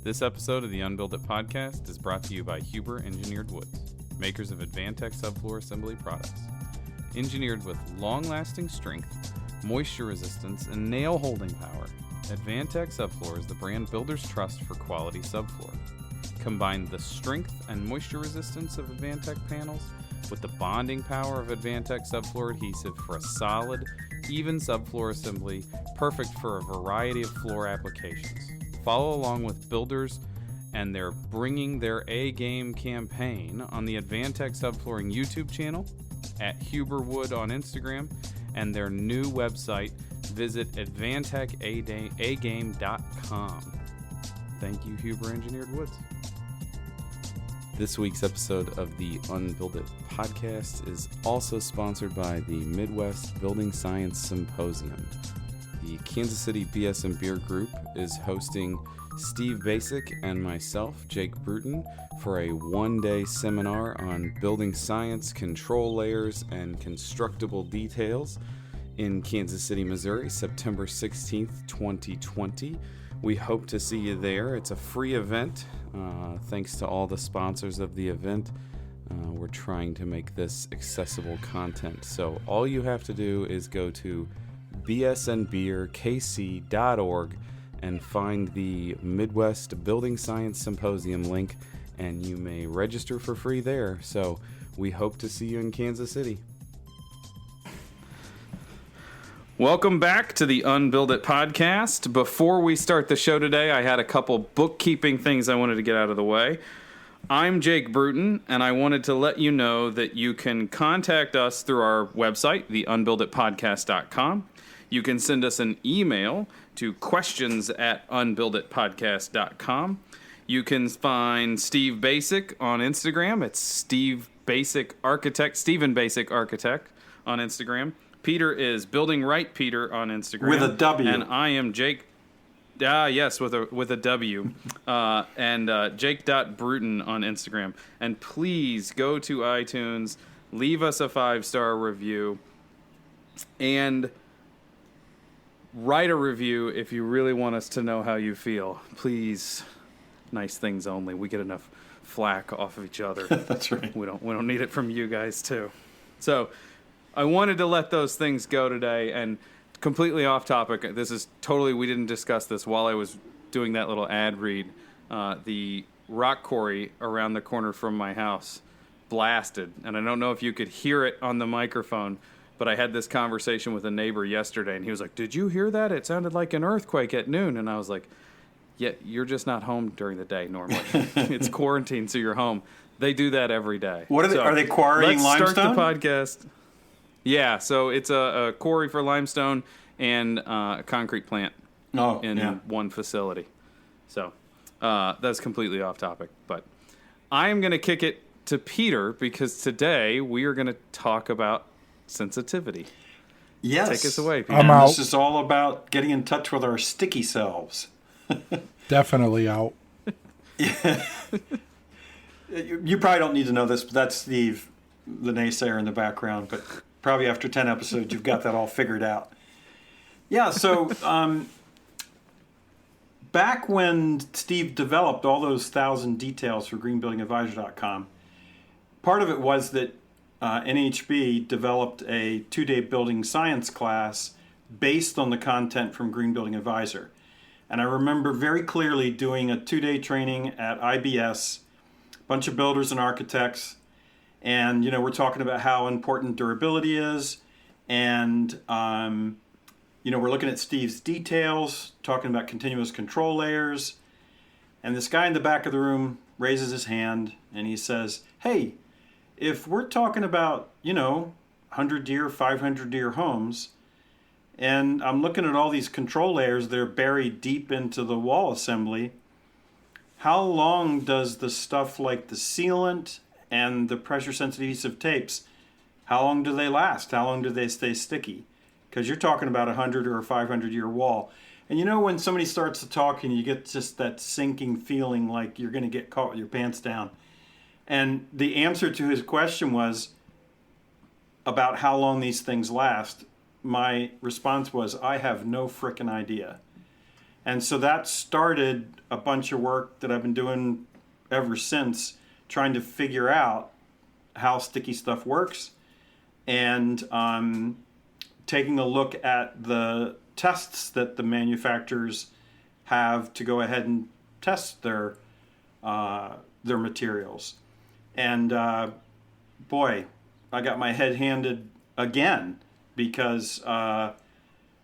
This episode of the Unbuild It podcast is brought to you by Huber Engineered Woods, makers of Advantech subfloor assembly products. Engineered with long-lasting strength, moisture resistance, and nail-holding power, Advantech subfloor is the brand builders trust for quality subfloor. Combine the strength and moisture resistance of Advantech panels with the bonding power of Advantech subfloor adhesive for a solid, even subfloor assembly, perfect for a variety of floor applications. Follow along with builders and their Bringing Their A-Game campaign on the Advantech Subflooring YouTube channel, at Huberwood on Instagram, and their new website. Visit advantechagame.com. Thank you, Huber Engineered Woods. This week's episode of the Unbuild It podcast is also sponsored by the Midwest Building Science Symposium. The Kansas City BS and Beer Group is hosting Steve Basic and myself, Jake Bruton, for a one-day seminar on building science, control layers, and constructible details in Kansas City, Missouri, September 16th, 2020. We hope to see you there. It's a free event. Thanks to all the sponsors of the event. We're trying to make this accessible content. So all you have to do is go to bsnbeerkc.org and find the Midwest Building Science Symposium link, and you may register for free there. So we hope to see you in Kansas City. Welcome back to the Unbuild It podcast. Before we start the show today, I had a couple bookkeeping things I wanted to get out of the way. I'm Jake Bruton, and I wanted to let you know that you can contact us through our website, theunbuilditpodcast.com. You can send us an email to questions@unbuilditpodcast.com. You can find Steve Basic on Instagram. It's Steve Basic Architect, Stephen Basic Architect on Instagram. Peter is Building Right Peter on Instagram. With a W. And I am Jake. Yes, with a W. And Jake.Bruton on Instagram. And please go to iTunes, leave us a 5-star review, and write a review if you really want us to know how you feel. Please, nice things only. We get enough flack off of each other. That's right. We don't need it from you guys too. So I wanted to let those things go today, and completely off topic. This is totally, we didn't discuss this while I was doing that little ad read. The rock quarry around the corner from my house blasted, and I don't know if you could hear it on the microphone, but I had this conversation with a neighbor yesterday, and he was like, "Did you hear that? It sounded like an earthquake at noon." And I was like, "Yeah, you're just not home during the day normally. It's quarantine, so you're home." They do that every day. What are they? Are they quarrying limestone? Let's start the podcast. Yeah, so it's a quarry for limestone and a concrete plant in one facility. So that's completely off topic. But I am going to kick it to Peter because today we are going to talk about sensitivity. Yes. Take us away, Peter. I'm out. This is all about getting in touch with our sticky selves. Definitely out. You probably don't need to know this, but that's Steve, the naysayer in the background. But probably after 10 episodes, you've got that all figured out. Yeah, so back when Steve developed all those 1,000 details for greenbuildingadvisor.com, part of it was that NHB developed a 2-day building science class based on the content from Green Building Advisor. And I remember very clearly doing a 2-day training at IBS, a bunch of builders and architects, and we're talking about how important durability is, and we're looking at Steve's details, talking about continuous control layers, and this guy in the back of the room raises his hand and he says, "Hey, if we're talking about, 100-year, 500-year homes, and I'm looking at all these control layers that are buried deep into the wall assembly, how long does the stuff like the sealant and the pressure-sensitive adhesive tapes, how long do they last? How long do they stay sticky? Because you're talking about a 100 or a 500-year wall." And when somebody starts to talk and you get just that sinking feeling like you're going to get caught with your pants down. And the answer to his question was about how long these things last. My response was, I have no frickin' idea. And so that started a bunch of work that I've been doing ever since, trying to figure out how sticky stuff works, and taking a look at the tests that the manufacturers have to go ahead and test their materials. And boy, I got my head handed again because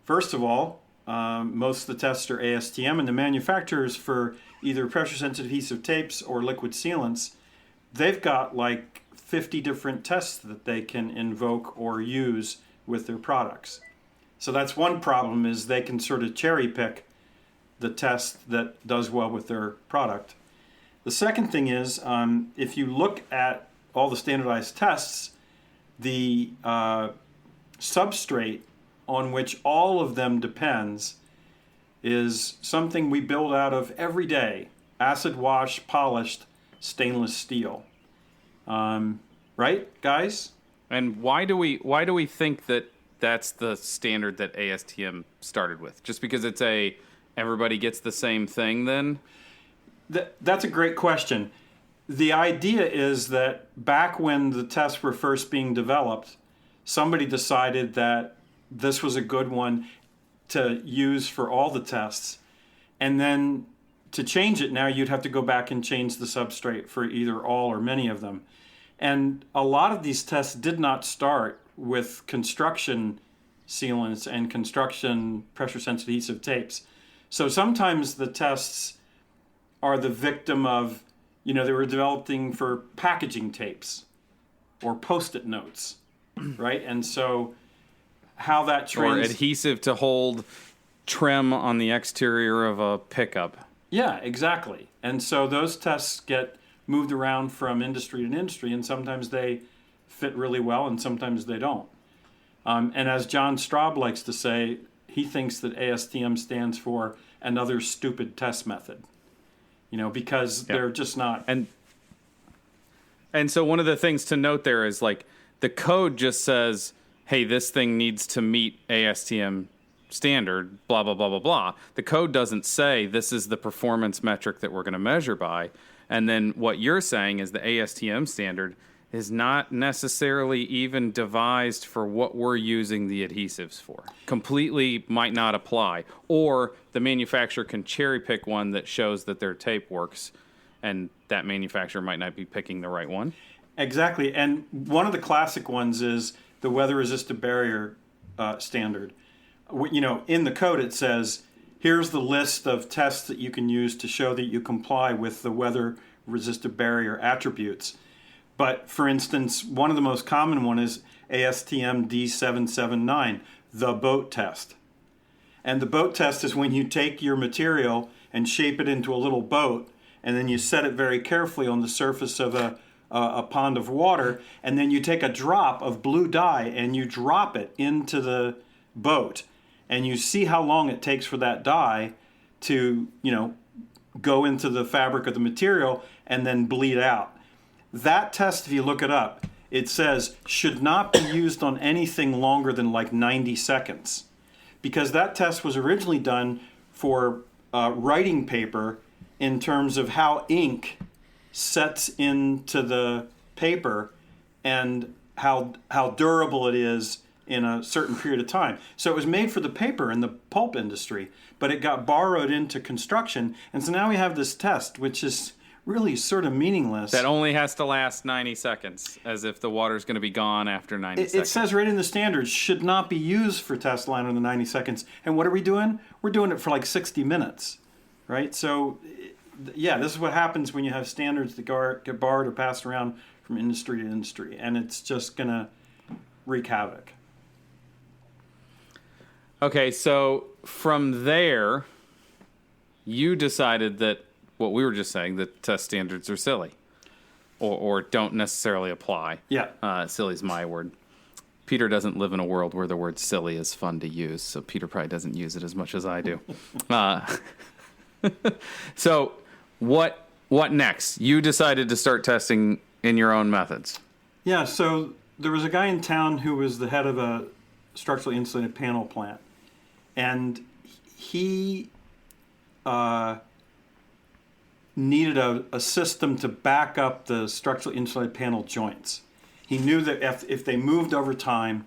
first of all, most of the tests are ASTM, and the manufacturers for either pressure-sensitive adhesive tapes or liquid sealants, they've got like 50 different tests that they can invoke or use with their products. So that's one problem, is they can sort of cherry pick the test that does well with their product. The second thing is, if you look at all the standardized tests, the substrate on which all of them depends is something we build out of every day: acid wash polished stainless steel. Right, guys? And why do we think that that's the standard that ASTM started with? Just because it's everybody gets the same thing then? That's a great question. The idea is that back when the tests were first being developed, somebody decided that this was a good one to use for all the tests. And then to change it now, you'd have to go back and change the substrate for either all or many of them. And a lot of these tests did not start with construction sealants and construction pressure-sensitive adhesive tapes. So sometimes the tests are the victim of, they were developing for packaging tapes or Post-it notes, right? And so how that or adhesive to hold trim on the exterior of a pickup. Yeah, exactly. And so those tests get moved around from industry to industry, and sometimes they fit really well and sometimes they don't. And as John Straub likes to say, he thinks that ASTM stands for another stupid test method, because they're just not. And so one of the things to note there is, like, the code just says, hey, this thing needs to meet ASTM standard, blah, blah, blah, blah, blah. The code doesn't say this is the performance metric that we're going to measure by. And then what you're saying is the ASTM standard is not necessarily even devised for what we're using the adhesives for. Completely might not apply. Or the manufacturer can cherry pick one that shows that their tape works, and that manufacturer might not be picking the right one. Exactly. And one of the classic ones is the weather-resistant barrier standard. In the code it says, here's the list of tests that you can use to show that you comply with the weather-resistant barrier attributes. But for instance, one of the most common one is ASTM D779, the boat test. And the boat test is when you take your material and shape it into a little boat, and then you set it very carefully on the surface of a pond of water, and then you take a drop of blue dye and you drop it into the boat, and you see how long it takes for that dye to, go into the fabric of the material and then bleed out. That test, if you look it up, it says should not be used on anything longer than like 90 seconds. Because that test was originally done for writing paper in terms of how ink sets into the paper and how durable it is in a certain period of time. So it was made for the paper and the pulp industry, but it got borrowed into construction. And so now we have this test, which is really sort of meaningless. That only has to last 90 seconds, as if the water's going to be gone after 90 seconds. It says right in the standards, should not be used for test longer than 90 seconds. And what are we doing? We're doing it for like 60 minutes, right? So, yeah, this is what happens when you have standards that get borrowed or passed around from industry to industry. And it's just going to wreak havoc. Okay, so from there, you decided that what we were just saying, that test standards are silly or don't necessarily apply. Yeah. Silly is my word. Peter doesn't live in a world where the word silly is fun to use, so Peter probably doesn't use it as much as I do. So what next? You decided to start testing in your own methods. Yeah, so there was a guy in town who was the head of a structurally insulated panel plant. And he needed a system to back up the structurally insulated panel joints. He knew that if they moved over time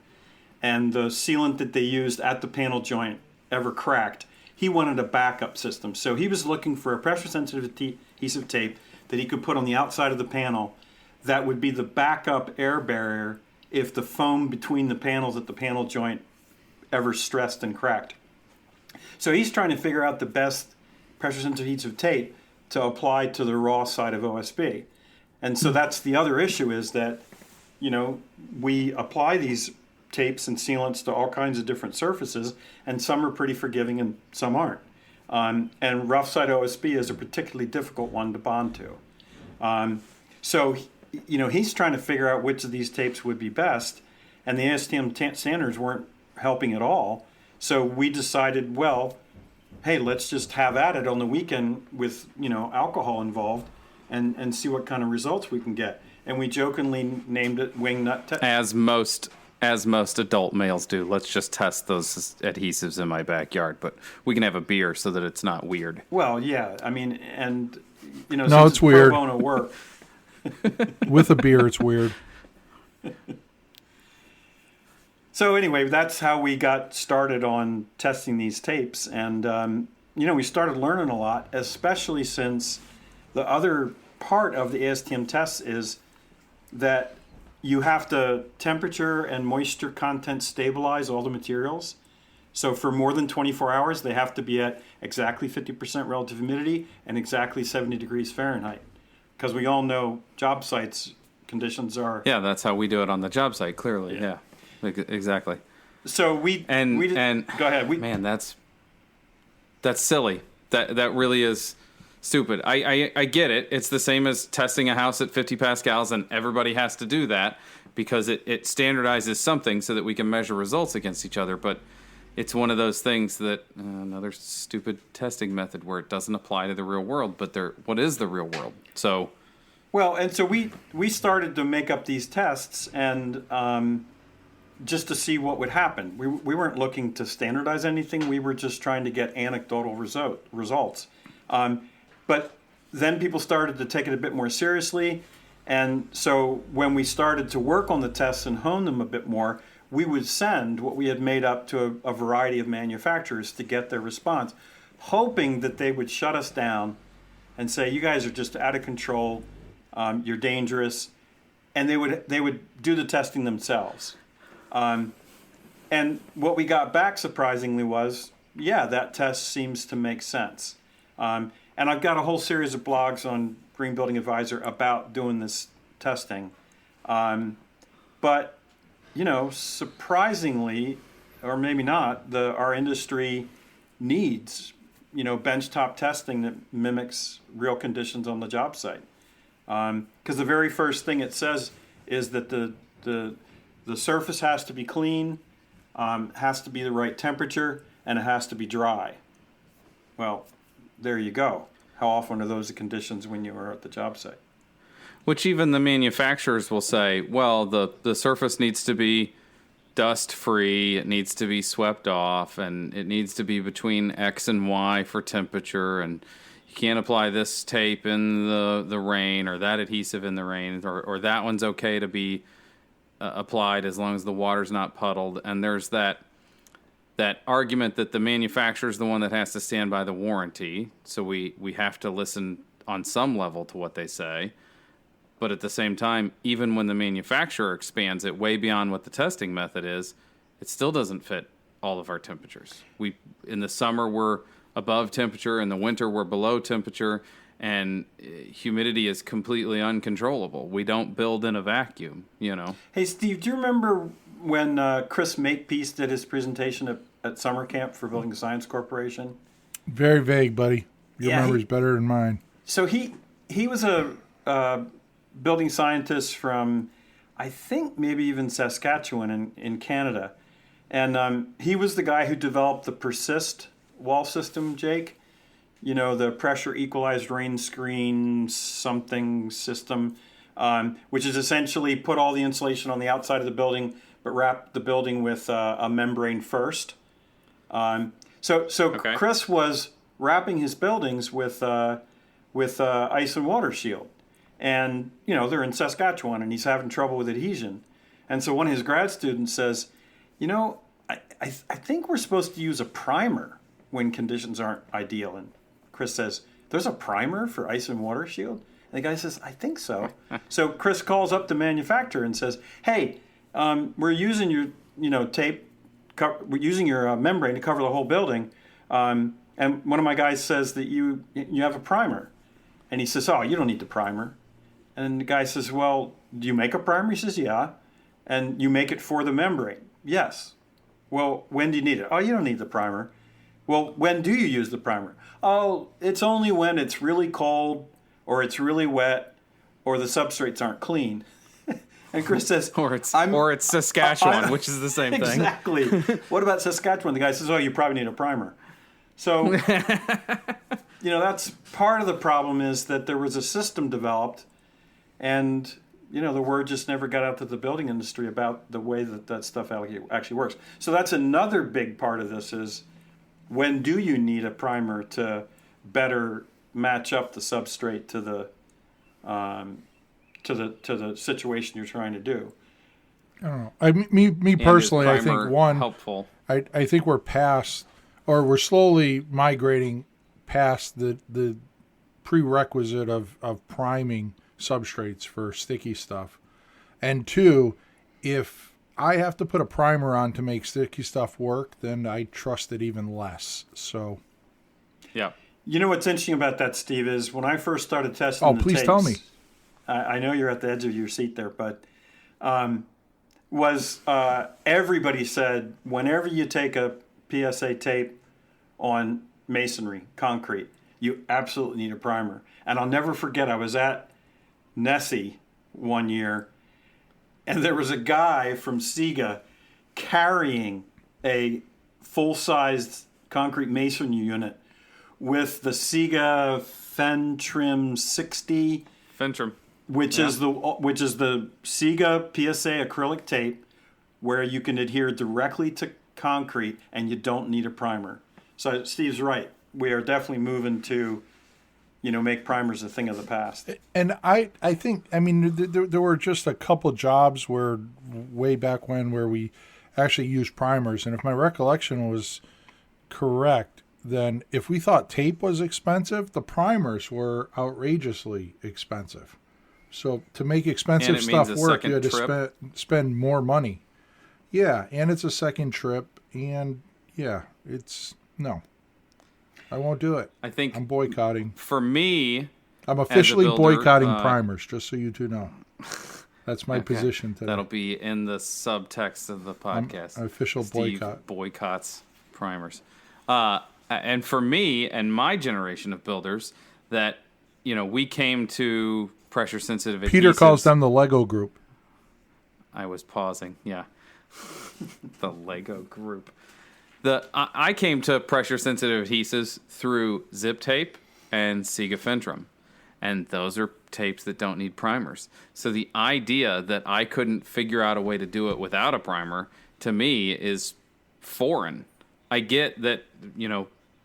and the sealant that they used at the panel joint ever cracked, he wanted a backup system. So he was looking for a pressure-sensitive adhesive tape that he could put on the outside of the panel that would be the backup air barrier if the foam between the panels at the panel joint ever stressed and cracked. So he's trying to figure out the best pressure-sensitive adhesive tape to apply to the raw side of OSB. And so that's the other issue, is that, you know, we apply these tapes and sealants to all kinds of different surfaces, and some are pretty forgiving and some aren't. And rough side OSB is a particularly difficult one to bond to. So, you know, he's trying to figure out which of these tapes would be best, and the ASTM standards weren't helping at all. So we decided, well, hey, let's just have at it on the weekend with, you know, alcohol involved and see what kind of results we can get. And we jokingly named it wing nut test. As most adult males do. Let's just test those adhesives in my backyard, but we can have a beer so that it's not weird. Well, yeah, I mean, and, you know, No, since it's weird. Pro bono work. With a beer, it's weird. So anyway, that's how we got started on testing these tapes. And, you know, we started learning a lot, especially since the other part of the ASTM tests is that you have to temperature and moisture content stabilize all the materials. So for more than 24 hours, they have to be at exactly 50% relative humidity and exactly 70 degrees Fahrenheit. Because we all know job sites conditions are... Yeah, that's how we do it on the job site, clearly, yeah. Exactly. So go ahead. Man, that's silly. That really is stupid. I get it. It's the same as testing a house at 50 pascals, and everybody has to do that because it standardizes something so that we can measure results against each other. But it's one of those things that another stupid testing method where it doesn't apply to the real world. But what is the real world? So, well, and so we started to make up these tests and just to see what would happen. We weren't looking to standardize anything. We were just trying to get anecdotal results. But then people started to take it a bit more seriously. And so when we started to work on the tests and hone them a bit more, we would send what we had made up to a variety of manufacturers to get their response, hoping that they would shut us down and say, you guys are just out of control, you're dangerous. And they would do the testing themselves. And what we got back surprisingly was, yeah, that test seems to make sense. And I've got a whole series of blogs on Green Building Advisor about doing this testing. But, you know, surprisingly, or maybe not, our industry needs, you know, benchtop testing that mimics real conditions on the job site. Because the very first thing it says is that the surface has to be clean, has to be the right temperature, and it has to be dry. Well, there you go. How often are those the conditions when you are at the job site? Which even the manufacturers will say, well, the surface needs to be dust-free, it needs to be swept off, and it needs to be between X and Y for temperature, and you can't apply this tape in the rain or that adhesive in the rain, or that one's okay to be applied as long as the water's not puddled. And there's that argument that the manufacturer is the one that has to stand by the warranty, so we have to listen on some level to what they say. But at the same time, even when the manufacturer expands it way beyond what the testing method is, it still doesn't fit all of our temperatures. In the summer, we're above temperature. In the winter, we're below temperature. And humidity is completely uncontrollable. We don't build in a vacuum, you know. Hey, Steve, do you remember when Chris Makepeace did his presentation at summer camp for Building Science Corporation? Very vague, buddy. Your memory's better than mine. So he was a building scientist from, I think, maybe even Saskatchewan in Canada. And he was the guy who developed the Persist wall system, Jake. You know, the pressure equalized rain screen something system, which is essentially put all the insulation on the outside of the building, but wrap the building with a membrane first. So Okay. Chris was wrapping his buildings with ice and water shield. And, they're in Saskatchewan, and he's having trouble with adhesion. And so one of his grad students says, I think we're supposed to use a primer when conditions aren't ideal. And Chris says, there's a primer for ice and water shield? And the guy says, I think so. So Chris calls up the manufacturer and says, hey, we're using your, tape, we're using your membrane to cover the whole building. And one of my guys says that you have a primer. And he says, oh, you don't need the primer. And the guy says, well, do you make a primer? He says, yeah. And you make it for the membrane? Yes. Well, when do you need it? Oh, you don't need the primer. Well, when do you use the primer? Oh, it's only when it's really cold or it's really wet or the substrates aren't clean. And Chris says, or it's Saskatchewan, which is the same thing. Exactly. What about Saskatchewan? The guy says, oh, you probably need a primer. So, that's part of the problem, is that there was a system developed, and the word just never got out to the building industry about the way that stuff actually works. So that's another big part of this, is when do you need a primer to better match up the substrate to the situation you're trying to do? I don't know. Me personally, I think helpful. I think we're past, or we're slowly migrating past the prerequisite of priming substrates for sticky stuff. And two, if I have to put a primer on to make sticky stuff work, then I trust it even less. So, yeah. What's interesting about that, Steve, is when I first started testing please tapes, tell me. I know you're at the edge of your seat there, but everybody said whenever you take a PSA tape on masonry, concrete, you absolutely need a primer. And I'll never forget, I was at Nessie one year, and there was a guy from Sega carrying a full-sized concrete masonry unit with the Sega Fentrim 60, which is the Sega PSA acrylic tape, where you can adhere directly to concrete and you don't need a primer. So Steve's right. We are definitely moving to make primers a thing of the past. And I think, there were just a couple jobs where way back when where we actually used primers. And if my recollection was correct, then if we thought tape was expensive, the primers were outrageously expensive. So to make expensive stuff work, you had to spend more money. Yeah, and it's a second trip. And yeah, no. I won't do it. I think I'm boycotting. For me, I'm officially boycotting primers, just so you two know. That's my position today. That'll be in the subtext of the podcast. Official Steve boycott. Boycotts primers. And for me and my generation of builders, that we came to pressure sensitive adhesives. Peter calls them the Lego group. I was pausing. Yeah, the Lego group. I came to pressure-sensitive adhesives through zip tape and Sega Fentrim, and those are tapes that don't need primers. So the idea that I couldn't figure out a way to do it without a primer, to me, is foreign. I get that,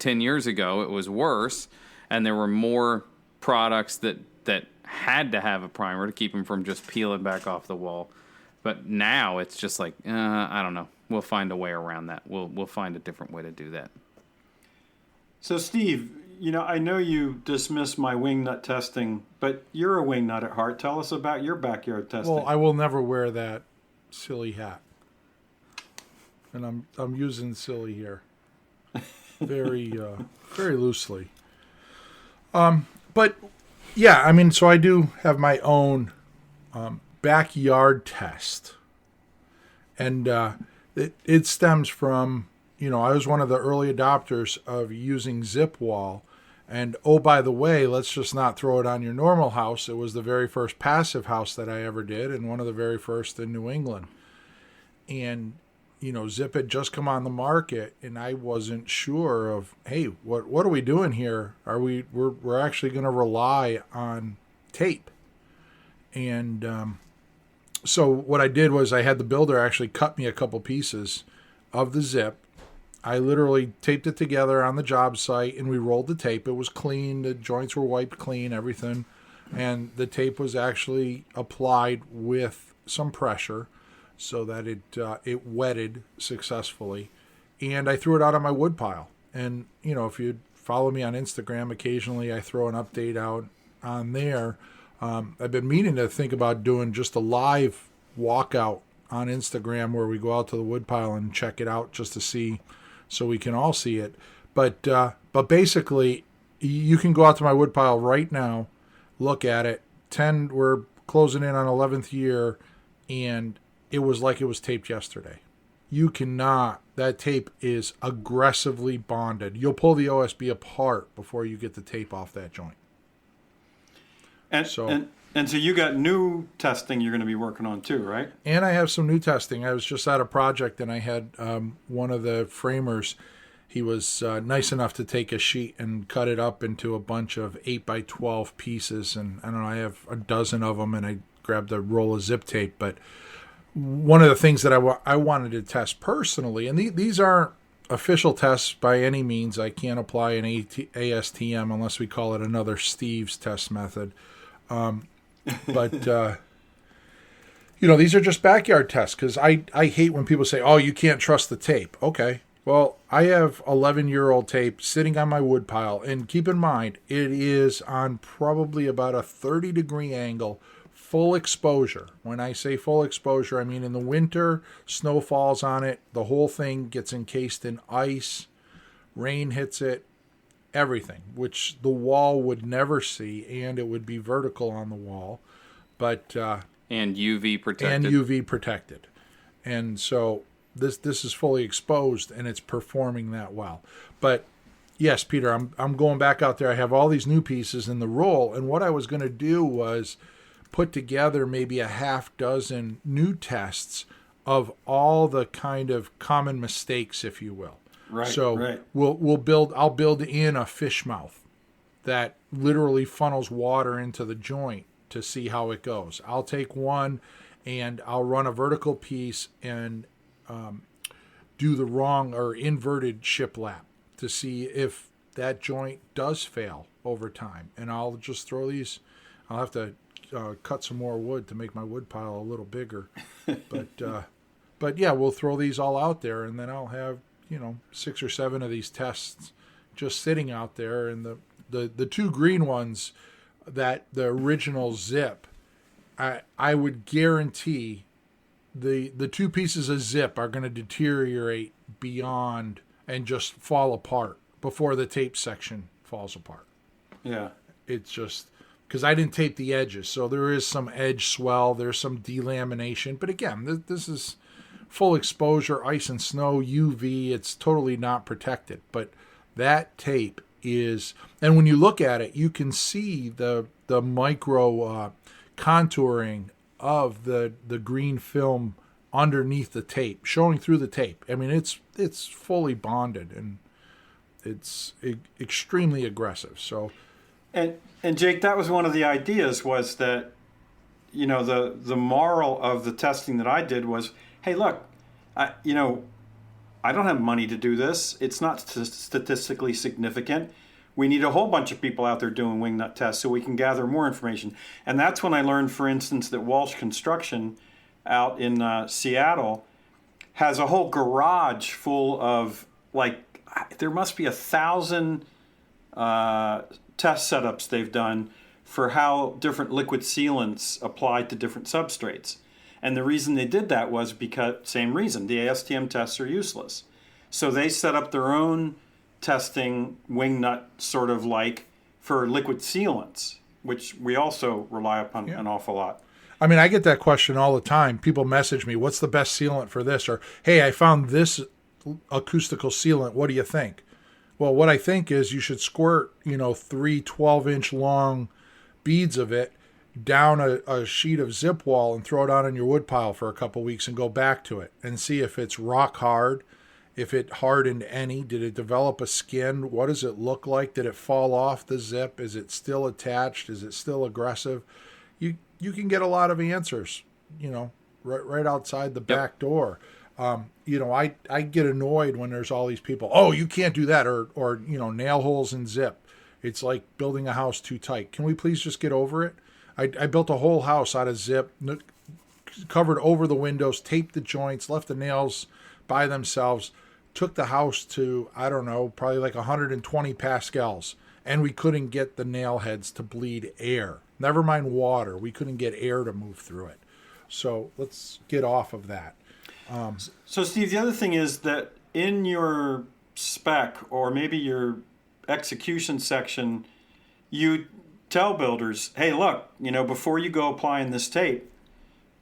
10 years ago it was worse, and there were more products that had to have a primer to keep them from just peeling back off the wall. But now it's just like, I don't know. We'll find a way around that. We'll find a different way to do that. So, Steve, I know you dismiss my wingnut testing, but you're a wingnut at heart. Tell us about your backyard testing. Well, I will never wear that silly hat, and I'm using silly here, very loosely. But yeah, so I do have my own backyard test, and it stems from, I was one of the early adopters of using zip wall. And, oh, by the way, let's just not throw it on your normal house. It was the very first passive house that I ever did, and one of the very first in New England. And, zip had just come on the market, and I wasn't sure of, hey, what are we doing here? We're actually going to rely on tape. And so what I did was I had the builder actually cut me a couple pieces of the zip, I literally taped it together on the job site, and we rolled the tape. It was clean. The joints were wiped clean, everything. And the tape was actually applied with some pressure so that it wetted successfully. And I threw it out on my wood pile. And, if you follow me on Instagram, occasionally I throw an update out on there. I've been meaning to think about doing just a live walkout on Instagram where we go out to the wood pile and check it out just to see, so we can all see it. But basically, you can go out to my wood pile right now, look at it. We're closing in on 11th year, and it was like it was taped yesterday. You cannot. That tape is aggressively bonded. You'll pull the OSB apart before you get the tape off that joint. And so you got new testing you're going to be working on too, right? And I have some new testing. I was just at a project, and I had one of the framers. He was nice enough to take a sheet and cut it up into a bunch of 8x12 pieces. And I don't know, I have a dozen of them, and I grabbed a roll of zip tape. But one of the things that I wanted to test personally, and these aren't official tests by any means. I can't apply an ASTM unless we call it another Steve's test method. But these are just backyard tests, because I hate when people say, oh, you can't trust the tape. Okay. Well, I have 11-year-old tape sitting on my wood pile, and keep in mind, it is on probably about a 30-degree angle, full exposure. When I say full exposure, I mean in the winter, snow falls on it, the whole thing gets encased in ice, rain hits it, everything, which the wall would never see, and it would be vertical on the wall, but and UV protected. And so this is fully exposed, and it's performing that well. But yes, Peter, I'm going back out there. I have all these new pieces in the roll, and what I was going to do was put together maybe a half dozen new tests of all the kind of common mistakes, if you will. Right. So right. I'll build in a fish mouth that literally funnels water into the joint to see how it goes. I'll take one and I'll run a vertical piece and do the wrong or inverted shiplap to see if that joint does fail over time. And I'll just throw these. I'll have to cut some more wood to make my wood pile a little bigger. But yeah, we'll throw these all out there, and then I'll have 6 or 7 of these tests just sitting out there. And the two green ones, that the original zip, I would guarantee the two pieces of zip are going to deteriorate beyond and just fall apart before the tape section falls apart. Yeah. It's just because I didn't tape the edges, so there is some edge swell, there's some delamination. But again, this is full exposure, ice and snow, UV. It's totally not protected. But that tape is, and when you look at it, you can see the micro contouring of the green film underneath the tape, showing through the tape. I mean, it's fully bonded, and it's extremely aggressive. So, and Jake, that was one of the ideas, was that the moral of the testing that I did was, hey, look, I don't have money to do this. It's not statistically significant. We need a whole bunch of people out there doing wing nut tests so we can gather more information. And that's when I learned, for instance, that Walsh Construction out in Seattle has a whole garage full of, there must be 1,000 test setups they've done for how different liquid sealants apply to different substrates. And the reason they did that was because, same reason, the ASTM tests are useless. So they set up their own testing wing nut sort of for liquid sealants, which we also rely upon an awful lot. I mean, I get that question all the time. People message me, what's the best sealant for this? Or, hey, I found this acoustical sealant. What do you think? Well, what I think is you should squirt, 3 12-inch long beads of it down a sheet of zip wall and throw it out on your wood pile for a couple weeks and go back to it and see if it's rock hard, if it hardened any, did it develop a skin, what does it look like, did it fall off the zip, is it still attached, is it still aggressive? You can get a lot of answers, right outside the back door. I get annoyed when there's all these people, oh, you can't do that, or nail holes in zip. It's like building a house too tight. Can we please just get over it? I built a whole house out of zip, covered over the windows, taped the joints, left the nails by themselves, took the house to, I don't know, probably like 120 pascals, and we couldn't get the nail heads to bleed air. Never mind water. We couldn't get air to move through it. So let's get off of that. So, Steve, the other thing is that in your spec or maybe your execution section, you tell builders, hey, look, before you go applying this tape,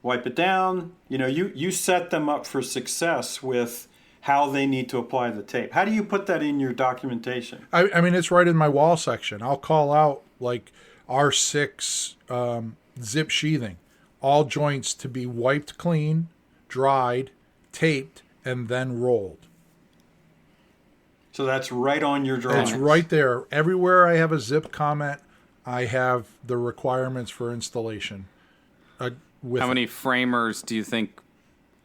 wipe it down. You set them up for success with how they need to apply the tape. How do you put that in your documentation? I mean, it's right in my wall section. I'll call out like R6 zip sheathing, all joints to be wiped clean, dried, taped, and then rolled. So that's right on your drawings. It's right there. Everywhere I have a zip comment, I have the requirements for installation. How many framers do you think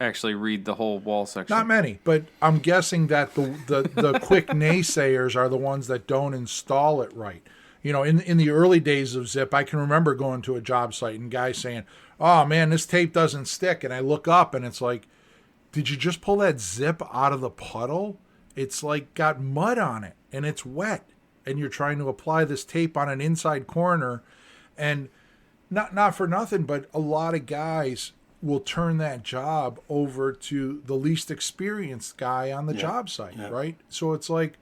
actually read the whole wall section? Not many, but I'm guessing that the quick naysayers are the ones that don't install it right. In the early days of zip, I can remember going to a job site and guys saying, oh man, this tape doesn't stick. And I look up and it's like, did you just pull that zip out of the puddle? It's like got mud on it and it's wet. And you're trying to apply this tape on an inside corner. And not for nothing, but a lot of guys will turn that job over to the least experienced guy on the job site, right? So it's like,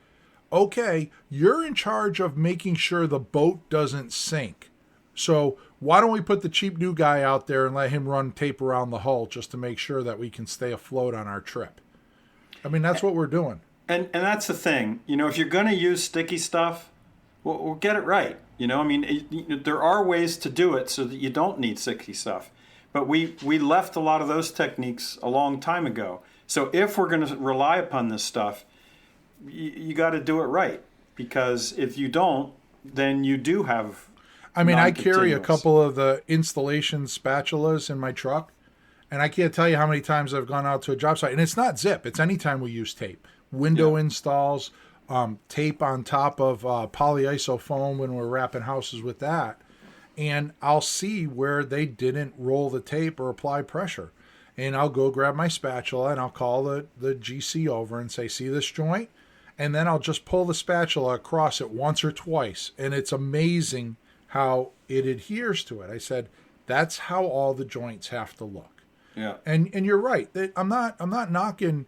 okay, you're in charge of making sure the boat doesn't sink. So why don't we put the cheap new guy out there and let him run tape around the hull just to make sure that we can stay afloat on our trip? I mean, that's what we're doing. And that's the thing. If you're going to use sticky stuff, we'll get it right. There are ways to do it so that you don't need sticky stuff. But we left a lot of those techniques a long time ago. So if we're going to rely upon this stuff, you got to do it right. Because if you don't, then you do have I carry a couple of the installation spatulas in my truck, and I can't tell you how many times I've gone out to a job site. And it's not zip. It's anytime we use tape. Window installs, tape on top of polyiso foam when we're wrapping houses with that. And I'll see where they didn't roll the tape or apply pressure. And I'll go grab my spatula and I'll call the GC over and say, see this joint? And then I'll just pull the spatula across it once or twice. And it's amazing how it adheres to it. I said, that's how all the joints have to look. Yeah. And you're right. I'm not knocking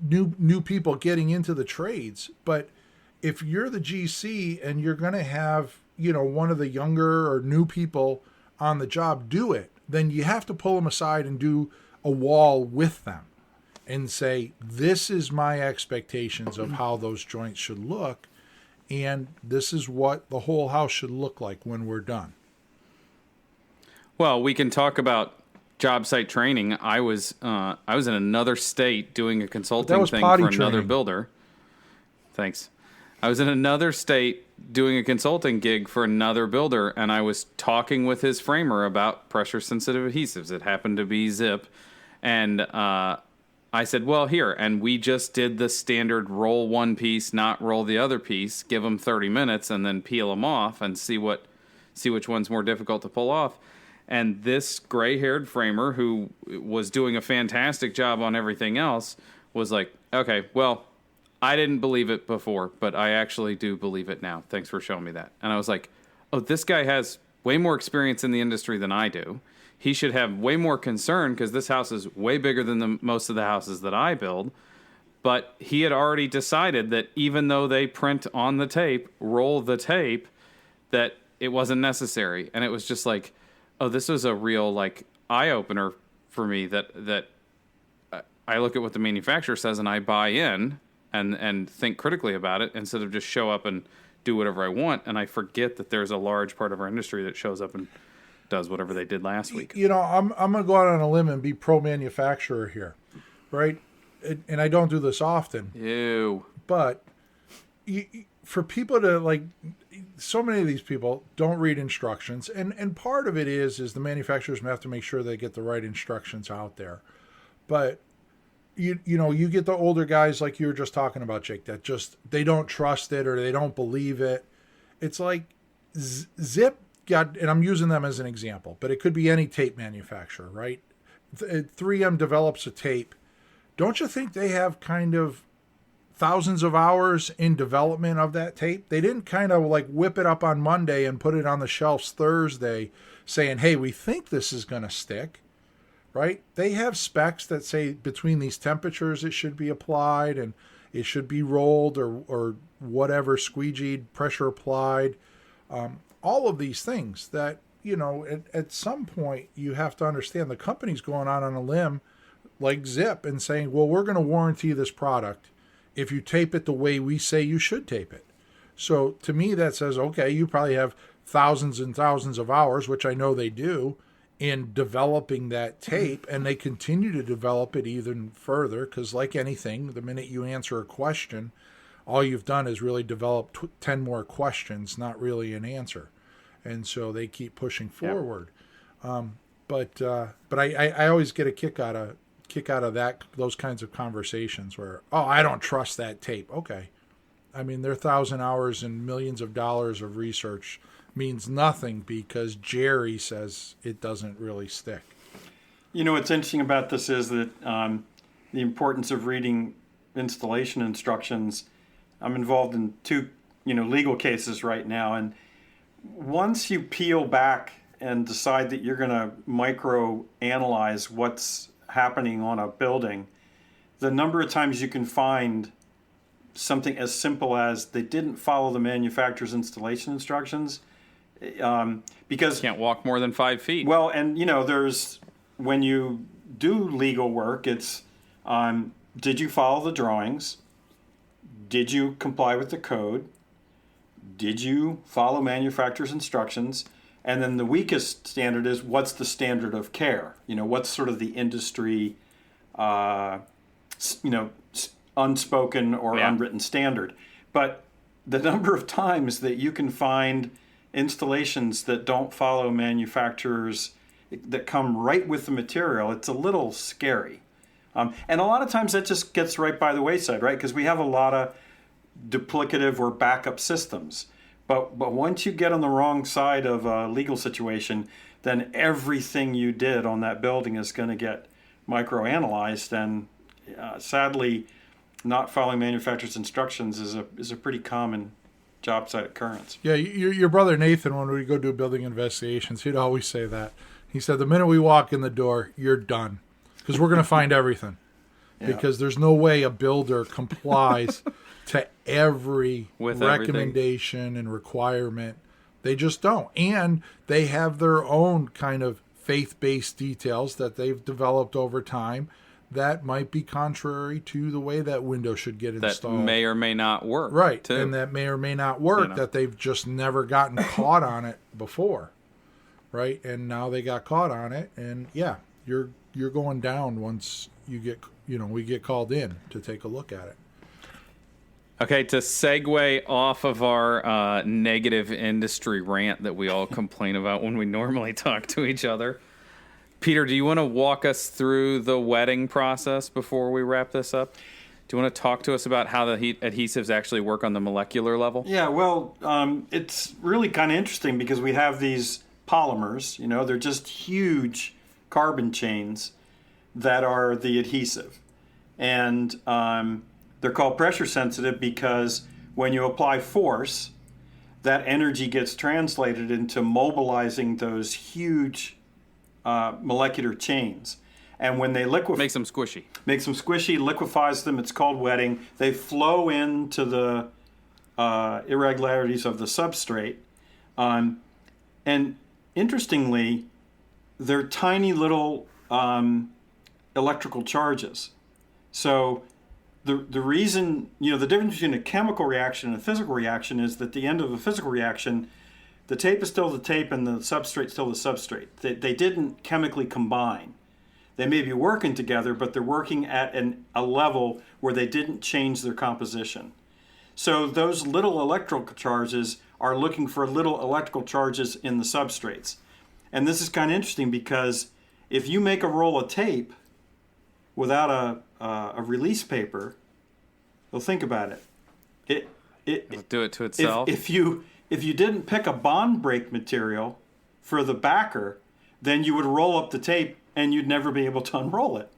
new people getting into the trades, but if you're the GC and you're going to have, one of the younger or new people on the job do it, then you have to pull them aside and do a wall with them and say, this is my expectations of how those joints should look. And this is what the whole house should look like when we're done. Well, we can talk about job site training. I was in another state doing a consulting thing for another builder. Thanks. I was in another state doing a consulting gig for another builder, and I was talking with his framer about pressure-sensitive adhesives. It happened to be zip. And I said, well, here, and we just did the standard roll one piece, not roll the other piece, give them 30 minutes, and then peel them off and see which one's more difficult to pull off. And this gray-haired framer, who was doing a fantastic job on everything else, was like, okay, well, I didn't believe it before, but I actually do believe it now. Thanks for showing me that. And I was like, oh, this guy has way more experience in the industry than I do. He should have way more concern because this house is way bigger than most of the houses that I build. But he had already decided that even though they print on the tape, roll the tape, that it wasn't necessary. And it was just like, oh, this was a real eye-opener for me that I look at what the manufacturer says and I buy in and think critically about it instead of just show up and do whatever I want. And I forget that there's a large part of our industry that shows up and does whatever they did last week. I'm going to go out on a limb and be pro-manufacturer here, right? And I don't do this often. Ew. But for people to so many of these people don't read instructions, and part of it is the manufacturers have to make sure they get the right instructions out there. But you get the older guys like you were just talking about, Jake, that just, they don't trust it or they don't believe it. It's like Zip got, and I'm using them as an example, but it could be any tape manufacturer, right? 3M develops a tape. Don't you think they have kind of thousands of hours in development of that tape? They didn't kind of like whip it up on Monday and put it on the shelves Thursday saying, hey, we think this is going to stick, right? They have specs that say between these temperatures it should be applied and it should be rolled or whatever, squeegeed, pressure applied. All of these things that, at some point you have to understand the company's going out on a limb like Zip and saying, well, we're going to warranty this product if you tape it the way we say you should tape it. So to me, that says, okay, you probably have thousands and thousands of hours, which I know they do, in developing that tape, and they continue to develop it even further because like anything, the minute you answer a question, all you've done is really develop 10 more questions, not really an answer. And so they keep pushing forward. Yep. But I always get a kick out of those kinds of conversations where, oh, I don't trust that tape. Okay. I mean, their 1,000 hours and millions of dollars of research means nothing because Jerry says it doesn't really stick. What's interesting about this is that the importance of reading installation instructions. I'm involved in 2, legal cases right now. And once you peel back and decide that you're going to micro analyze what's happening on a building, the number of times you can find something as simple as they didn't follow the manufacturer's installation instructions, because can't walk more than 5 feet. Well, and there's, when you do legal work, it's did you follow the drawings? Did you comply with the code? Did you follow manufacturer's instructions? And then the weakest standard is, what's the standard of care? What's sort of the industry, unspoken or unwritten standard. But the number of times that you can find installations that don't follow manufacturers, that come right with the material, it's a little scary. And a lot of times that just gets right by the wayside, right? Because we have a lot of duplicative or backup systems. But once you get on the wrong side of a legal situation, then everything you did on that building is going to get microanalyzed. And sadly, not following manufacturer's instructions is a pretty common job site occurrence. Yeah, your brother Nathan, when we go do building investigations, he'd always say that. He said, the minute we walk in the door, you're done. Because we're going to find everything. Yeah. Because there's no way a builder complies to every recommendation and requirement. They just don't. And they have their own kind of faith-based details that they've developed over time that might be contrary to the way that window should get installed. That may or may not work. Right. Too. And that may or may not work, that they've just never gotten caught on it before. Right. And now they got caught on it. And you're going down once you get, we get called in to take a look at it. Okay, to segue off of our negative industry rant that we all complain about when we normally talk to each other, Peter, do you want to walk us through the wetting process before we wrap this up? Do you want to talk to us about how the adhesives actually work on the molecular level? Yeah, well, it's really kind of interesting because we have these polymers, they're just huge carbon chains that are the adhesive. And they're called pressure sensitive because when you apply force, that energy gets translated into mobilizing those huge molecular chains. And when they makes them squishy. Liquefies them, it's called wetting. They flow into the irregularities of the substrate. And interestingly, they're tiny little electrical charges. So the reason, the difference between a chemical reaction and a physical reaction is that at the end of a physical reaction, the tape is still the tape and the substrate is still the substrate. They didn't chemically combine. They may be working together, but they're working at a level where they didn't change their composition. So those little electrical charges are looking for little electrical charges in the substrates. And this is kind of interesting because if you make a roll of tape without a release paper, well, think about it. It'll do it to itself. If you didn't pick a bond break material for the backer, then you would roll up the tape and you'd never be able to unroll it.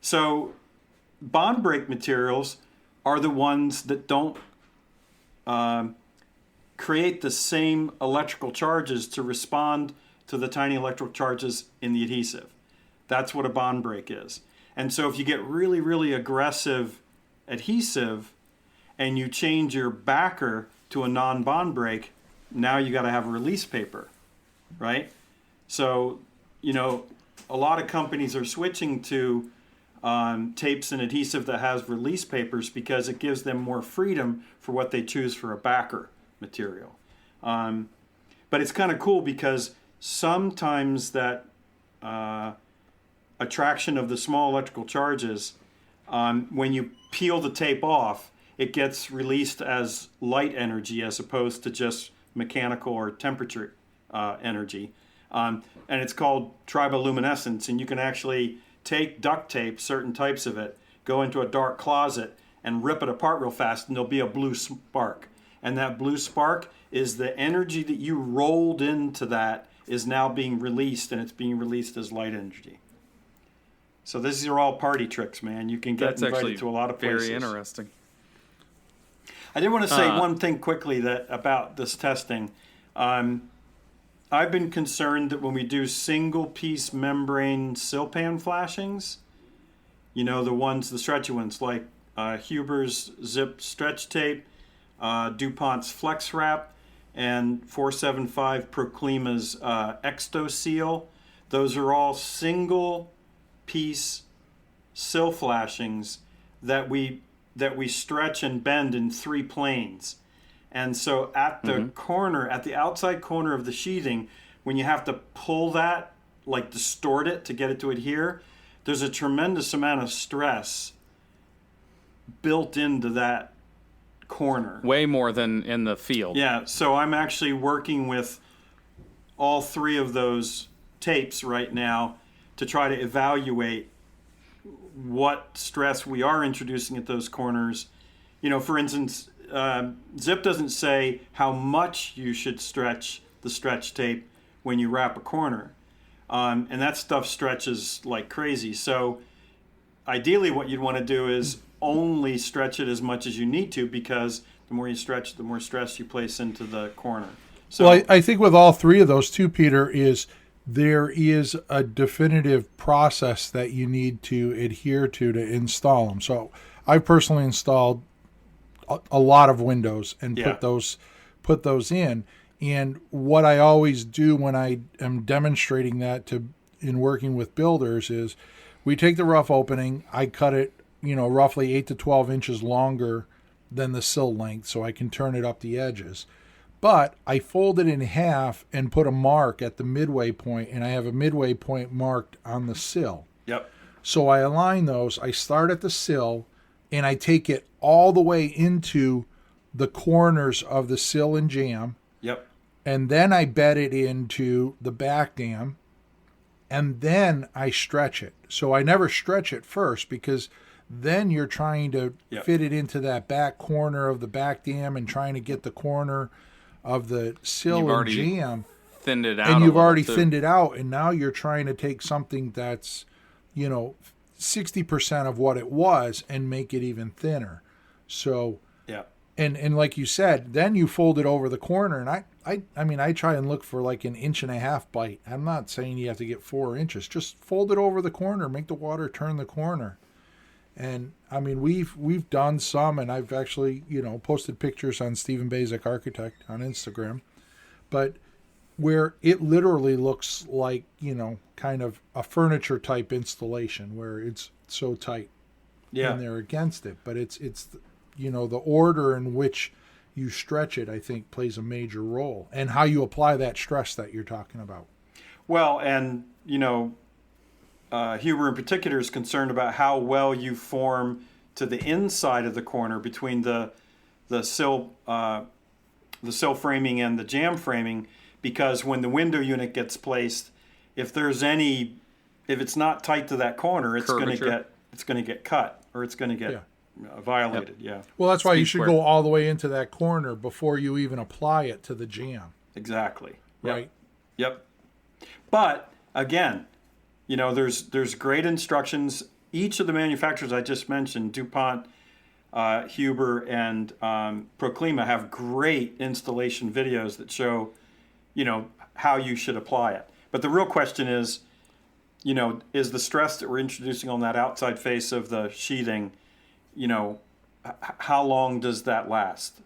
So bond break materials are the ones that don't create the same electrical charges to respond to the tiny electrical charges in the adhesive. That's what a bond break is. And so if you get really, really aggressive adhesive and you change your backer to a non-bond break, now you got to have a release paper, right? So, a lot of companies are switching to tapes and adhesive that has release papers because it gives them more freedom for what they choose for a backer material. But it's kind of cool because sometimes that attraction of the small electrical charges, when you peel the tape off, it gets released as light energy as opposed to just mechanical or temperature energy. And it's called triboluminescence, and you can actually take duct tape, certain types of it, go into a dark closet and rip it apart real fast, and there'll be a blue spark. And that blue spark is the energy that you rolled into that is now being released, and it's being released as light energy. So these are all party tricks, man. You can get invited to a lot of places. Very interesting. I did want to say one thing quickly about this testing. I've been concerned that when we do single-piece membrane sill pan flashings, the stretchy ones like Huber's Zip Stretch Tape, DuPont's Flex Wrap, and 475 Proclima's Exto Seal. Those are all single-piece sill flashings that we stretch and bend in 3 planes. And so at the corner, at the outside corner of the sheathing, when you have to pull that, like distort it to get it to adhere, there's a tremendous amount of stress built into that corner. Way more than in the field. Yeah, so I'm actually working with all 3 of those tapes right now to try to evaluate what stress we are introducing at those corners. For instance, Zip doesn't say how much you should stretch the stretch tape when you wrap a corner. And that stuff stretches like crazy. So ideally what you'd want to do is only stretch it as much as you need to, because the more you stretch, the more stress you place into the corner. So, well, I think with all 3 of those too, Peter, there is a definitive process that you need to adhere to install them. So I've personally installed a lot of windows and put those in. And what I always do when I am demonstrating that in working with builders is we take the rough opening, I cut it, roughly 8 to 12 inches longer than the sill length so I can turn it up the edges. But I fold it in half and put a mark at the midway point, and I have a midway point marked on the sill. Yep. So I align those. I start at the sill, and I take it all the way into the corners of the sill and jamb. Yep. And then I bed it into the back dam, and then I stretch it. So I never stretch it first, because then you're trying to fit it into that back corner of the back dam and trying to get the corner of the sill and jamb. Thinned it out. And you've already thinned it out, and now you're trying to take something that's, 60% of what it was and make it even thinner. So, and like you said, then you fold it over the corner, and I try and look for like 1.5 inch bite. I'm not saying you have to get 4 inches. Just fold it over the corner, make the water turn the corner. And we've done some, and I've actually, posted pictures on Stephen Basic Architect on Instagram, but where it literally looks like, kind of a furniture type installation where it's so tight and they're against it. But it's the order in which you stretch it, I think, plays a major role, and how you apply that stress that you're talking about. Well, and, Huber in particular is concerned about how well you form to the inside of the corner between the sill framing and the jamb framing, because when the window unit gets placed, if it's not tight to that corner, it's going to get it's going to get cut or it's going to get violated. Yeah, Well, that's why you Speed should square. go all the way into that corner before you even apply it to the jam. exactly. Yep. Right. Yep. But again, there's great instructions. Each of the manufacturers I just mentioned, DuPont, Huber, and Proclima, have great installation videos that show, how you should apply it. But the real question is, is the stress that we're introducing on that outside face of the sheathing, how long does that last?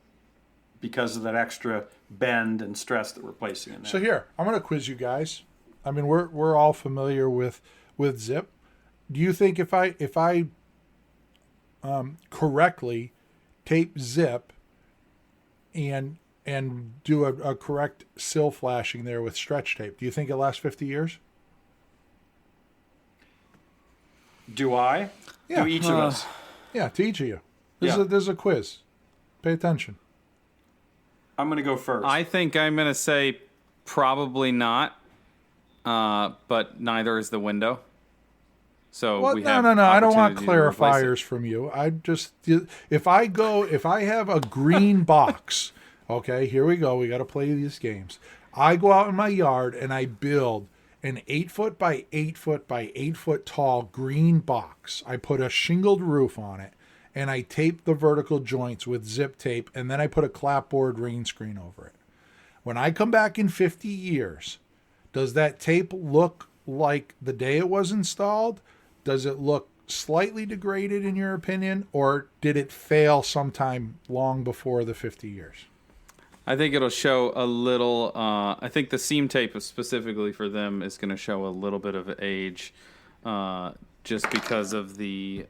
Because of that extra bend and stress that we're placing in there. So here, I'm going to quiz you guys. I mean, we're all familiar with zip. Do you think if I correctly tape zip and do a correct sill flashing there with stretch tape, do you think it lasts 50 years? Do I? Yeah. Do each of us? Yeah, to each of you. This Yeah. is a quiz. Pay attention. I'm going to go first. I think I'm going to say probably not, but neither is the window. So Well, we no. have I don't want opportunity to replace it. clarifiers from you. I just if I have a green box, okay, here we go. We got to play these games. I go out in my yard and I build an 8 foot by 8 foot by 8 foot tall green box. I put a shingled roof on it and I tape the vertical joints with zip tape, and then I put a clapboard rain screen over it. When I come back in 50 years, does that tape look like the day it was installed? Does it look slightly degraded in your opinion, or did it fail sometime long before the 50 years? I think it'll show a little. I think the seam tape specifically for them is going to show a little bit of age, just because of the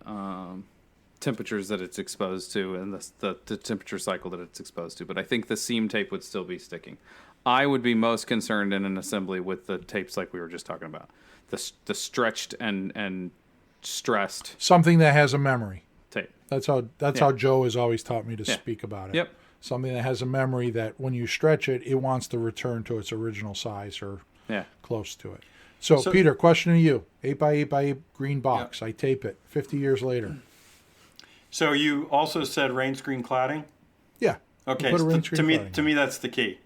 temperatures that it's exposed to and the temperature cycle that it's exposed to. But I think the seam tape would still be sticking. I would be most concerned in an assembly with the tapes like we were just talking about, the stretched and stressed Something that has a memory. tape. That's how Joe has always taught me to speak about it. Yep. Something that has a memory that when you stretch it, it wants to return to its original size or Yeah. close to it. So Peter, question to you: 8 by 8 green box. I tape it. 50 years later. So you also said rain screen cladding? Yeah. Okay, Put a so rain to screen me, cladding to on. me that's the key.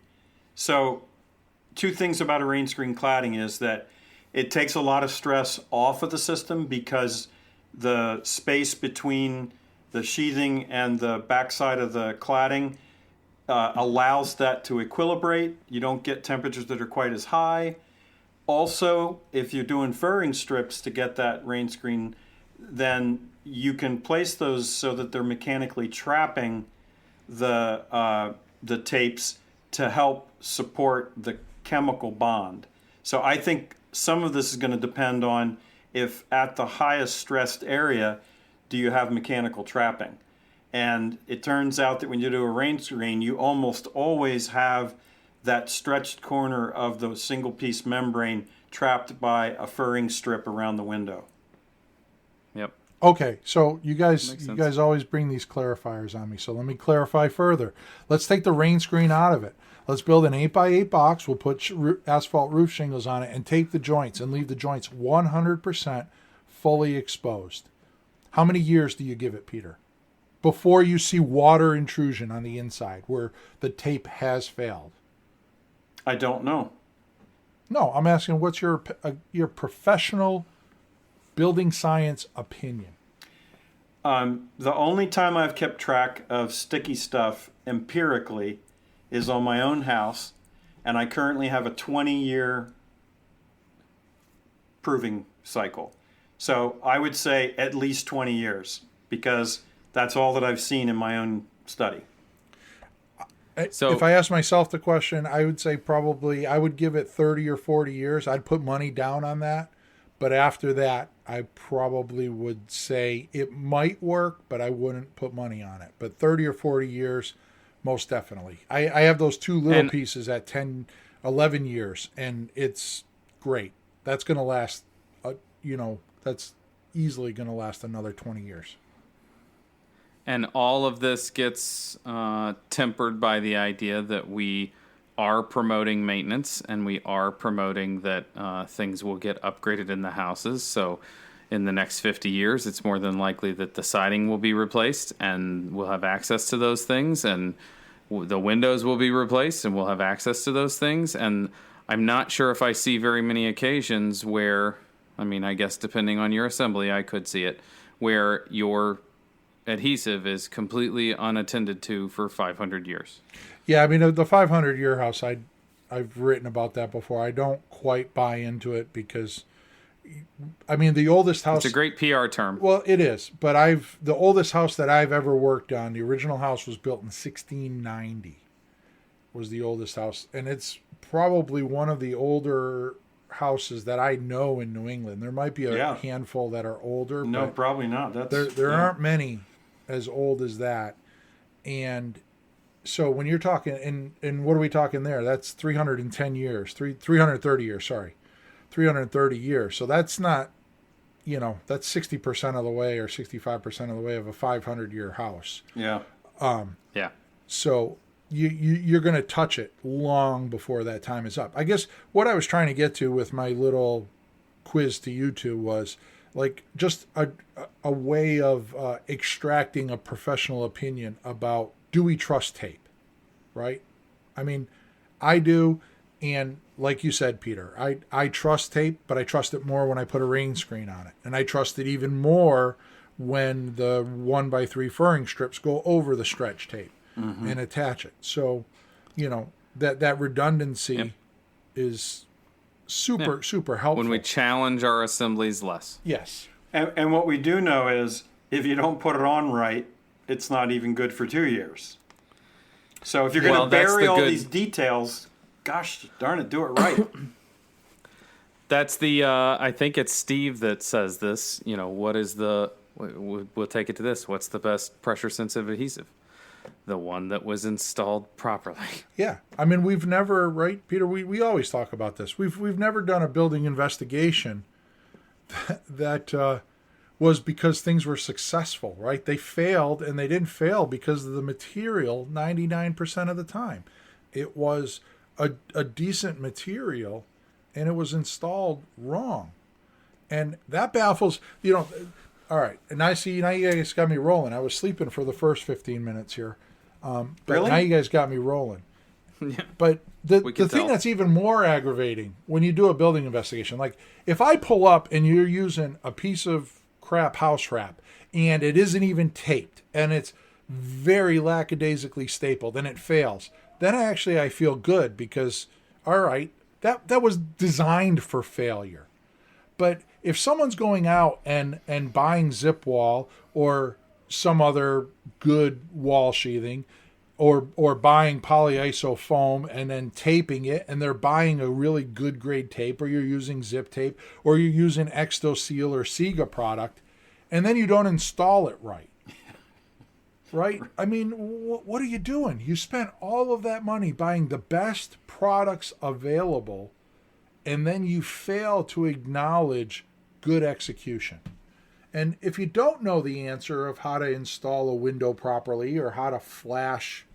So, two things about a rain screen cladding is that it takes a lot of stress off of the system because the space between the sheathing and the backside of the cladding allows that to equilibrate. You don't get temperatures that are quite as high. Also, if you're doing furring strips to get that rain screen, then you can place those so that they're mechanically trapping the tapes to help support the chemical bond. So I think some of this is going to depend on if at the highest stressed area do you have mechanical trapping. And it turns out that when you do a rain screen, you almost always have that stretched corner of the single piece membrane trapped by a furring strip around the window. Yep. Okay, so you Makes guys sense. always bring these clarifiers on me. So let me clarify further. Let's take the rain screen out of it. Let's build an 8 by 8 box. We'll put asphalt roof shingles on it and tape the joints and leave the joints 100% fully exposed. How many years do you give it, Peter, before you see water intrusion on the inside where the tape has failed? I don't know. No, I'm asking what's your professional building science opinion? The only time I've kept track of sticky stuff empirically is on my own house, and I currently have a 20-year proving cycle. So I would say at least 20 years because that's all that I've seen in my own study. So- if I ask myself the question, I would say probably I would give it 30 or 40 years. I'd put money down on that. But after that, I probably would say it might work, but I wouldn't put money on it. But 30 or 40 years, most definitely. I have those two little pieces at 10, 11 years, and it's great. That's going to last, that's easily going to last another 20 years. And all of this gets tempered by the idea that we are promoting maintenance and we are promoting that things will get upgraded in the houses. So in the next 50 years, it's more than likely that the siding will be replaced and we'll have access to those things, and the windows will be replaced and we'll have access to those things. And I'm not sure if I see very many occasions where, I mean, I guess depending on your assembly, I could see it, where your adhesive is completely unattended to for 500 years. Yeah, I mean, the 500-year house, I've written about that before. I don't quite buy into it because, I mean, the oldest house... It's a great PR term. Well, it is, but the oldest house that I've ever worked on, the original house was built in 1690, was the oldest house. And it's probably one of the older houses that I know in New England. There might be a handful that are older. No, but probably not. There aren't many as old as that. And so when you're talking, and what are we talking there? That's 310 years, 330 years, sorry. 330 years. So that's not, that's 60% of the way or 65% of the way of a 500-year house. Yeah. Yeah. So you're going to touch it long before that time is up. I guess what I was trying to get to with my little quiz to you two was like just a way of extracting a professional opinion about, do we trust tape, right? I mean, I do. And like you said, Peter, I trust tape, but I trust it more when I put a rain screen on it. And I trust it even more when the 1x3 furring strips go over the stretch tape and attach it. So, that redundancy is super helpful. When we challenge our assemblies less. Yes. And what we do know is if you don't put it on right, it's not even good for 2 years. So if you're going to bury all these details, gosh darn it, do it right. That's the, I think it's Steve that says this, we'll take it to this. What's the best pressure sensitive adhesive? The one that was installed properly. Yeah. I mean, we've never, right, Peter, we always talk about this. We've never done a building investigation that was because things were successful, right? They failed, and they didn't fail because of the material 99% of the time. It was a decent material, and it was installed wrong. And that baffles, all right. And now you guys got me rolling. I was sleeping for the first 15 minutes here. But really? Now you guys got me rolling. Yeah. But the thing that's even more aggravating when you do a building investigation, like if I pull up and you're using a piece of crap house wrap and it isn't even taped and it's very lackadaisically stapled and it fails, then I feel good because, all right, that was designed for failure. But if someone's going out and buying zip wall or some other good wall sheathing or buying polyiso foam and then taping it, and they're buying a really good grade tape, or you're using zip tape, or you're using Extoseal or Siga product, and then you don't install it right. Right? I mean, what are you doing? You spent all of that money buying the best products available, and then you fail to acknowledge good execution. And if you don't know the answer of how to install a window properly or how to flash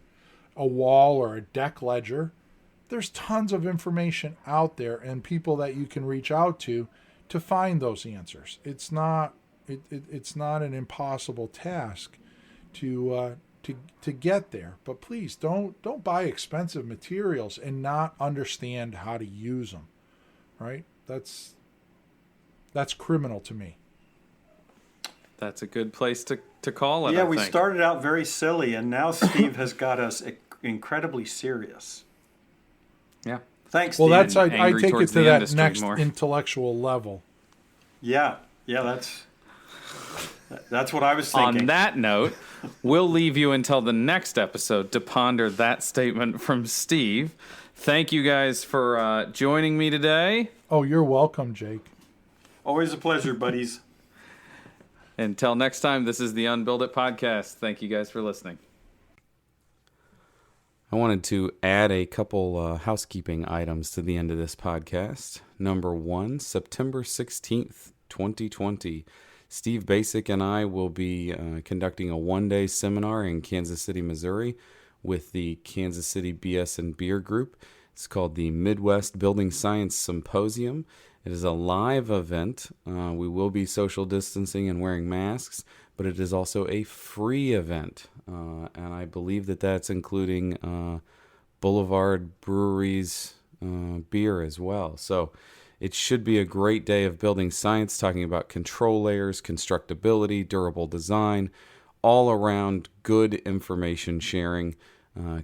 a wall or a deck ledger, there's tons of information out there and people that you can reach out to find those answers. It's not an impossible task to get there. But please don't buy expensive materials and not understand how to use them. Right? That's criminal to me. That's a good place to call it. Yeah, we started out very silly, and now Steve has got us incredibly serious. Yeah. Thanks, well, Steve. I take it to that next more. Intellectual level. Yeah, that's what I was thinking. On that note, we'll leave you until the next episode to ponder that statement from Steve. Thank you guys for joining me today. Oh, you're welcome, Jake. Always a pleasure, buddies. Until next time, this is the Unbuild It podcast. Thank you guys for listening. I wanted to add a couple housekeeping items to the end of this podcast. Number one, September 16th, 2020. Steve Basic and I will be conducting a one-day seminar in Kansas City, Missouri with the Kansas City BS and Beer Group. It's called the Midwest Building Science Symposium. It is a live event. We will be social distancing and wearing masks, but it is also a free event. And I believe that that's including Boulevard Brewery's beer as well. So it should be a great day of building science, talking about control layers, constructability, durable design, all around good information sharing.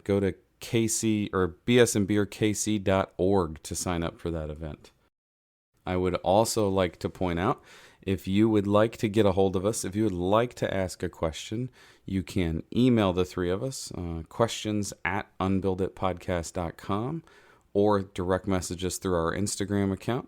Go to KC or bsandbeerkc.org to sign up for that event. I would also like to point out, if you would like to get a hold of us, if you would like to ask a question, you can email the three of us, questions@unbuilditpodcast.com, or direct message us through our Instagram account.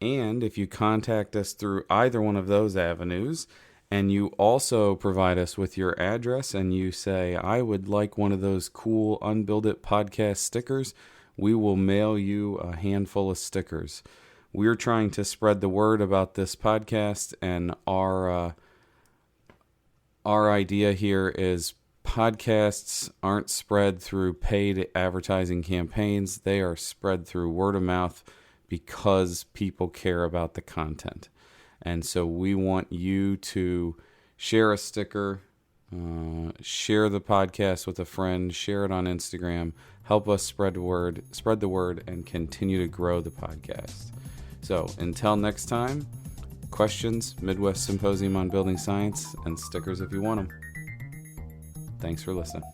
And if you contact us through either one of those avenues, and you also provide us with your address and you say, I would like one of those cool Unbuild It podcast stickers, we will mail you a handful of stickers. We're trying to spread the word about this podcast, and our idea here is podcasts aren't spread through paid advertising campaigns. They are spread through word of mouth because people care about the content. And so we want you to share a sticker, share the podcast with a friend, share it on Instagram, help us spread the word, and continue to grow the podcast. So until next time, questions, Midwest Symposium on Building Science, and stickers if you want them. Thanks for listening.